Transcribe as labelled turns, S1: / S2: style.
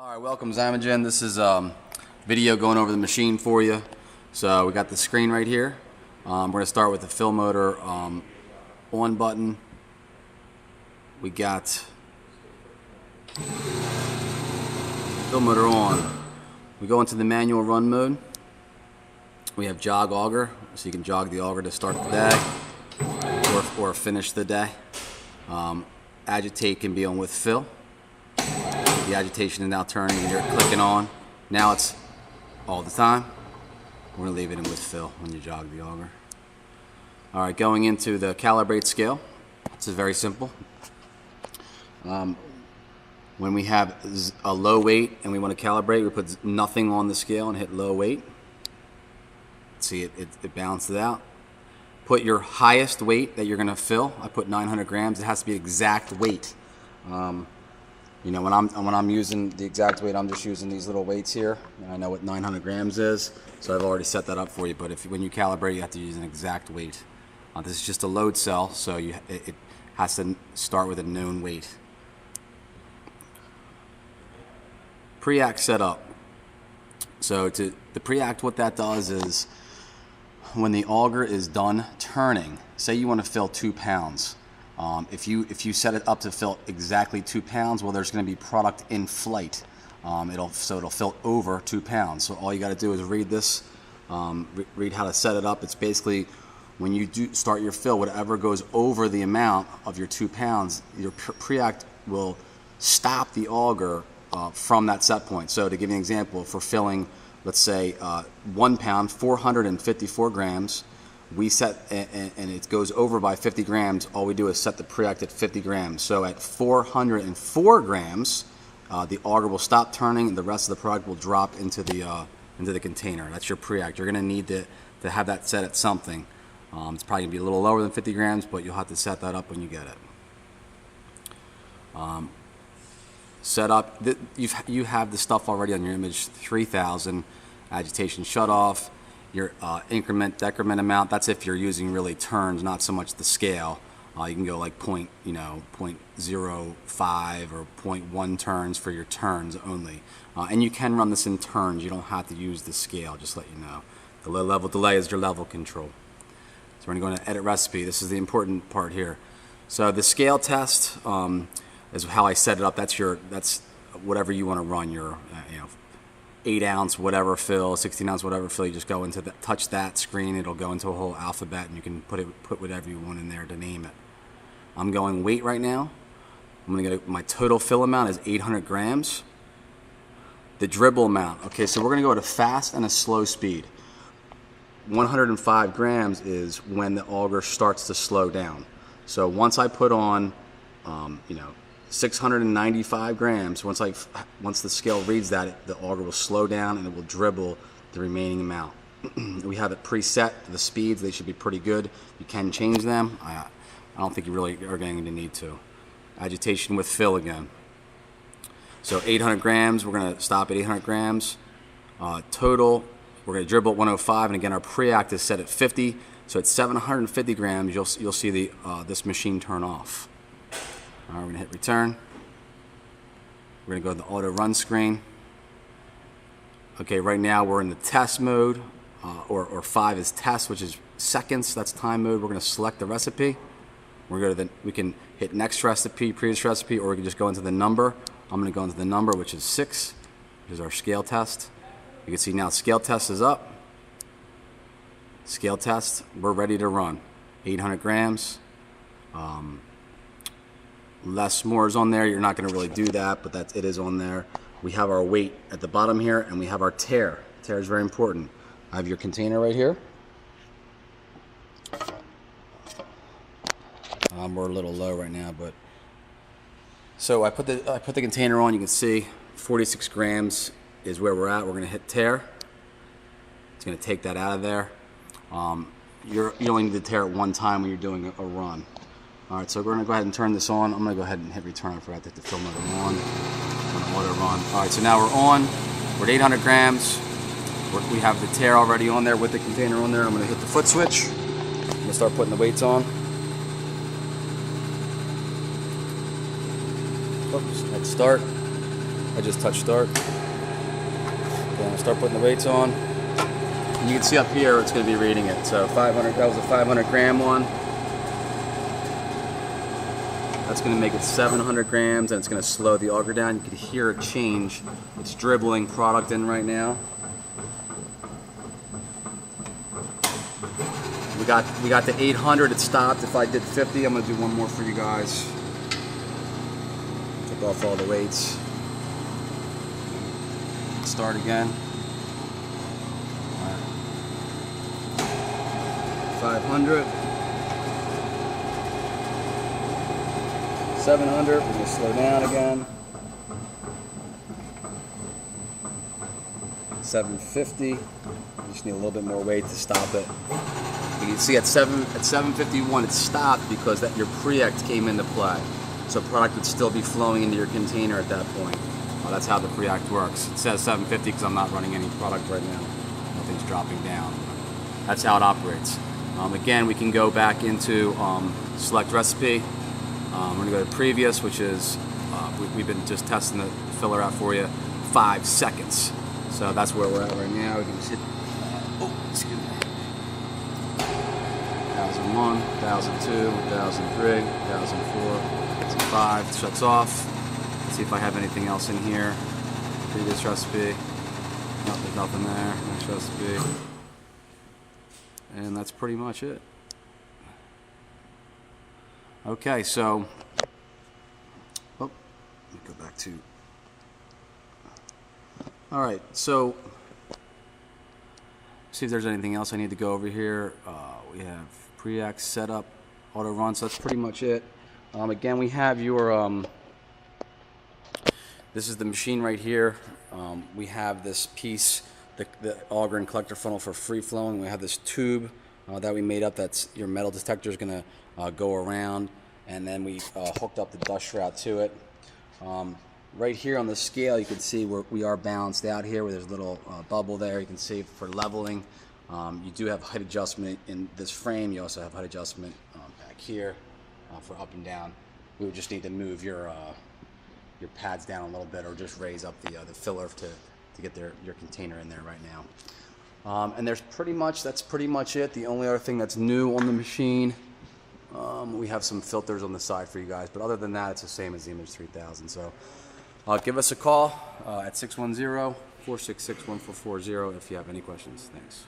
S1: All right, welcome Zymogen. This is video going over the machine for you. So we got the screen right here. We're going to start with the fill motor on button. We got fill motor on. We go into the manual run mode. We have jog auger, so you can jog the auger to start the day or finish the day. Agitate can be on with fill. The agitation is now turning and you're clicking on. Now it's all the time. We're going to leave it in with fill when you jog the auger. All right, going into the calibrate scale. This is very simple. When we have a low weight and we want to calibrate, we put nothing on the scale and hit low weight. See, it balances out. Put your highest weight that you're going to fill. I put 900 grams. It has to be exact weight. You know, when I'm using the exact weight, I'm just using these little weights here, and I know what 900 grams is, so I've already set that up for you. But when you calibrate, you have to use an exact weight. This is just a load cell, so it has to start with a known weight. Preact setup. So the preact, what that does is when the auger is done turning, say you want to fill 2 pounds. If you set it up to fill exactly 2 pounds, well, there's going to be product in flight. It'll fill over 2 pounds. So all you got to do is read this, read how to set it up. It's basically when you do start your fill, whatever goes over the amount of your 2 pounds, your preact will stop the auger from that set point. So to give you an example, if we're filling, let's say 1 pound, 454 grams. We set, and it goes over by 50 grams, all we do is set the preact at 50 grams. So at 404 grams, the auger will stop turning and the rest of the product will drop into the container. That's your preact. You're going to need to have that set at something. It's probably going to be a little lower than 50 grams, but you'll have to set that up when you get it. Set up, you have the stuff already on your image, 3000, agitation shut off. Your increment, decrement amount, that's if you're using really turns, not so much the scale. You can go like 0.05 or 0.1 turns for your turns only. And you can run this in turns. You don't have to use the scale, just let you know. The low level delay is your level control. So we're going to go into edit recipe. This is the important part here. So the scale test is how I set it up. That's whatever you want to run your 8 ounce whatever fill, 16 ounce whatever fill. You just go into touch that screen, it'll go into a whole alphabet, and you can put whatever you want in there to name it. I'm going weight right now. I'm going to get my total fill amount is 800 grams. The dribble amount, okay, so we're going to go at a fast and a slow speed. 105 grams is when the auger starts to slow down. So once I put on 695 grams, once the scale reads that, the auger will slow down and it will dribble the remaining amount. We have it preset, the speeds, they should be pretty good. You can change them. I don't think you really are going to need to. Agitation with fill again. So 800 grams, we're going to stop at 800 grams. Total, we're going to dribble at 105, and again our preact is set at 50. So at 750 grams, you'll see this machine turn off. All right, we're going to hit return. We're going to go to the auto run screen. Okay, right now we're in the test mode, or 5 is test, which is seconds. That's time mode. We're going to select the recipe. We can hit next recipe, previous recipe, or we can just go into the number. I'm going to go into the number, which is 6, which is our scale test. You can see now scale test is up. Scale test, we're ready to run. 800 grams. Less more is on there. You're not going to really do that, but it is on there. We have our weight at the bottom here, and we have our tare. Tare is very important. I have your container right here. We're a little low right now, but so I put the container on. You can see 46 grams is where we're at. We're going to hit tare. It's going to take that out of there. You only need to tare it one time when you're doing a run. All right, so we're going to go ahead and turn this on. I'm going to go ahead and hit return. I forgot to hit the fill motor on. I'm going to auto run. All right, so now we're on. We're at 800 grams. We have the tare already on there with the container on there. I'm going to hit the foot switch. I'm going to start putting the weights on. Oops, let's start. I just touched start. Okay, I'm gonna start putting the weights on. And you can see up here it's gonna be reading it. So 500, that was a 500 gram one. That's gonna make it 700 grams and it's gonna slow the auger down. You can hear it change. It's dribbling product in right now. We got the 800, it stopped. If I did 50, I'm gonna do one more for you guys. Took off all the weights. Start again. 500. 700, we're gonna slow down again. 750, you just need a little bit more weight to stop it. You can see at 751 it stopped because that your pre-act came into play. So product would still be flowing into your container at that point. That's how the pre-act works. It says 750 because I'm not running any product right now. Nothing's dropping down. That's how it operates. Again, we can go back into select recipe. We're going to go to previous, which is, we've been just testing the filler out for you, 5 seconds. So that's where we're at right now. We can just hit, excuse me, 1001, 1002, 1003, 1004, 1005, shuts off. Let's see if I have anything else in here. Previous recipe, no, there's nothing there, next recipe. And that's pretty much it. Okay, so, let me go back to, all right, so, see if there's anything else I need to go over here. We have pre-act setup, auto run, so that's pretty much it. Again, we have your, this is the machine right here. We have this piece, the auger and collector funnel for free flowing. We have this tube that we made up that's your metal detector is gonna go around, and then we hooked up the dust shroud to it. Right here on the scale you can see we are balanced out here where there's a little bubble there. You can see for leveling. You do have height adjustment in this frame. You also have height adjustment back here for up and down. We would just need to move your pads down a little bit or just raise up the filler to get your container in there right now. And that's pretty much it. The only other thing that's new on the machine, we have some filters on the side for you guys, but other than that, it's the same as the Image 3000. So give us a call at 610-466-1440 if you have any questions. Thanks.